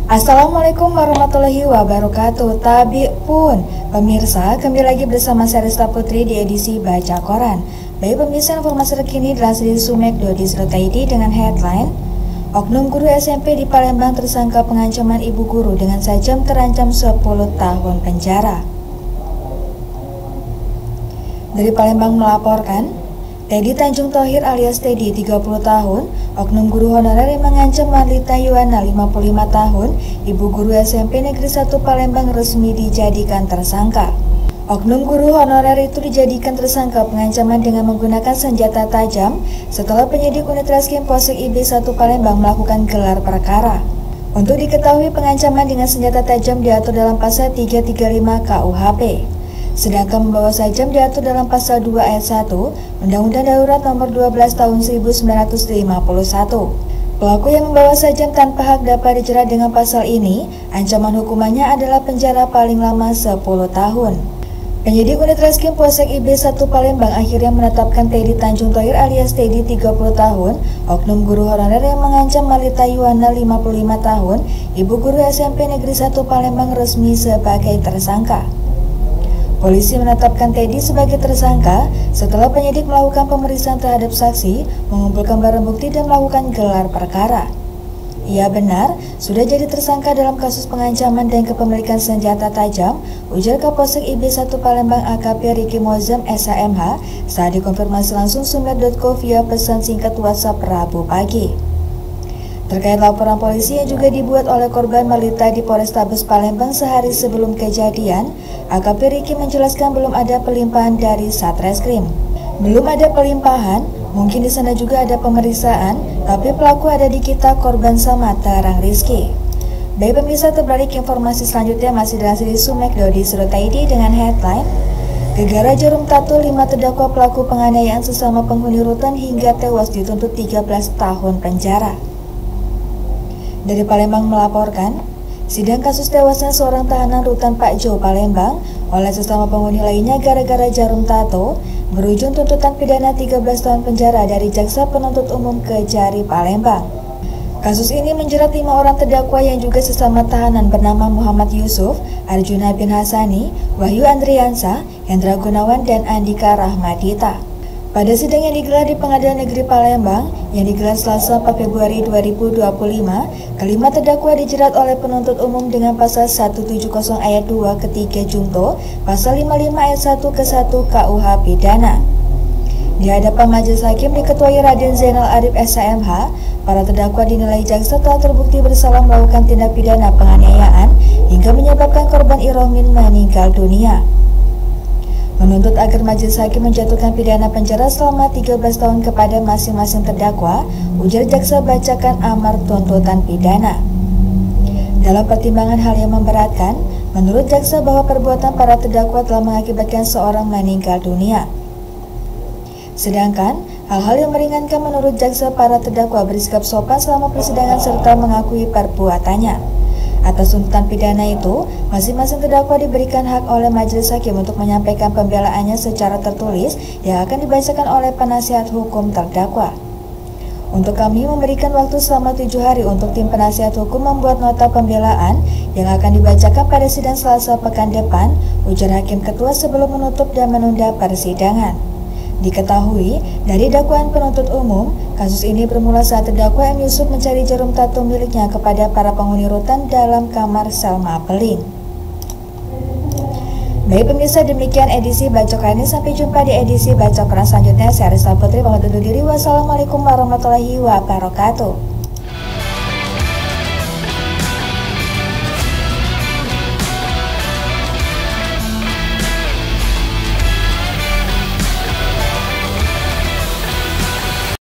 Assalamualaikum warahmatullahi wabarakatuh. Tabi pun pemirsa, kembali lagi bersama saya Rista Putri di edisi Baca Koran. Baik pemirsa, informasi terkini dari sumek.id dengan headline Oknum guru SMP di Palembang tersangka pengancaman ibu guru dengan sajam terancam 10 tahun penjara. Dari Palembang melaporkan, Teddy Tanjung Thohir alias Teddy 30 tahun, oknum guru honorer yang mengancam Marlita Yuwana 55 tahun, ibu guru SMP Negeri 1 Palembang resmi dijadikan tersangka. Oknum guru honorer itu dijadikan tersangka pengancaman dengan menggunakan senjata tajam setelah penyidik unit Reskrim Polsek IB 1 Palembang melakukan gelar perkara. Untuk diketahui, pengancaman dengan senjata tajam diatur dalam pasal 335 KUHP. Sedangkan membawa sajam diatur dalam pasal 2 ayat 1 Undang-Undang Darurat Nomor 12 Tahun 1951. Pelaku yang membawa sajam tanpa hak dapat dijerat dengan pasal ini. Ancaman hukumannya adalah penjara paling lama 10 tahun. Penyidik unit Reskrim Polsek IB 1 Palembang akhirnya menetapkan Teddy Tanjung Thohir alias Teddy 30 tahun, oknum guru honorer yang mengancam Marlita Yuwana 55 tahun, ibu guru SMP Negeri 1 Palembang resmi sebagai tersangka. Polisi menetapkan Teddy sebagai tersangka setelah penyidik melakukan pemeriksaan terhadap saksi, mengumpulkan barang bukti dan melakukan gelar perkara. Ia benar sudah jadi tersangka dalam kasus pengancaman dan kepemilikan senjata tajam, ujar Kapolsek IB 1 Palembang AKP Riki Mozam SHMH saat dikonfirmasi langsung sumet.co via pesan singkat WhatsApp Rabu pagi. Terkait laporan polisi yang juga dibuat oleh korban Marlita di Polrestabes Palembang sehari sebelum kejadian, AKP Riki menjelaskan belum ada pelimpahan dari Satreskrim. Belum ada pelimpahan, mungkin di sana juga ada pemeriksaan, tapi pelaku ada di kita, korban sama, terang Rizky. Baik pemirsa, terbalik informasi selanjutnya masih dari sumek.id dengan headline Gegara jarum tato 5 terdakwa pelaku penganiayaan sesama penghuni rutan hingga tewas dituntut 13 tahun penjara. Dari Palembang melaporkan, sidang kasus tewasnya seorang tahanan rutan Pak Jo Palembang oleh sesama penghuni lainnya gara-gara jarum tato berujung tuntutan pidana 13 tahun penjara dari Jaksa Penuntut Umum Kejari Palembang. Kasus ini menjerat 5 orang terdakwa yang juga sesama tahanan bernama Muhammad Yusuf, Arjuna bin Hasani, Wahyu Andriansa, Hendra Gunawan, dan Andika Rahmadita. Pada sidang yang digelar di Pengadilan Negeri Palembang yang digelar Selasa 4 Februari 2025, kelima terdakwa dijerat oleh penuntut umum dengan pasal 170 ayat 2 ke-3 junto, pasal 55 ayat 1 ke-1 KUH pidana. Di hadapan majelis hakim diketuai Raden Zainal Arif SHMH, para terdakwa dinilai jaksa telah terbukti bersalah melakukan tindak pidana penganiayaan hingga menyebabkan korban Irohmin meninggal dunia. Menuntut agar majelis hakim menjatuhkan pidana penjara selama 13 tahun kepada masing-masing terdakwa, ujar jaksa bacakan amar tuntutan pidana. Dalam pertimbangan hal yang memberatkan, menurut jaksa bahwa perbuatan para terdakwa telah mengakibatkan seorang meninggal dunia. Sedangkan, hal-hal yang meringankan menurut jaksa para terdakwa bersikap sopan selama persidangan serta mengakui perbuatannya. Atas tuntutan pidana itu, masing-masing terdakwa diberikan hak oleh majelis hakim untuk menyampaikan pembelaannya secara tertulis yang akan dibacakan oleh penasihat hukum terdakwa. Untuk kami memberikan waktu selama 7 hari untuk tim penasihat hukum membuat nota pembelaan yang akan dibacakan pada sidang Selasa pekan depan, ujar hakim ketua sebelum menutup dan menunda persidangan. Diketahui dari dakwaan penuntut umum, kasus ini bermula saat terdakwa M. Yusuf mencari jarum tato miliknya kepada para penghuni rutan dalam kamar sel Mapeling. Baik pemirsa, demikian edisi Baca Koran ini. Sampai jumpa di edisi Baca Koran selanjutnya. Saya Rista Putri pamit undur diri. Wassalamualaikum warahmatullahi wabarakatuh.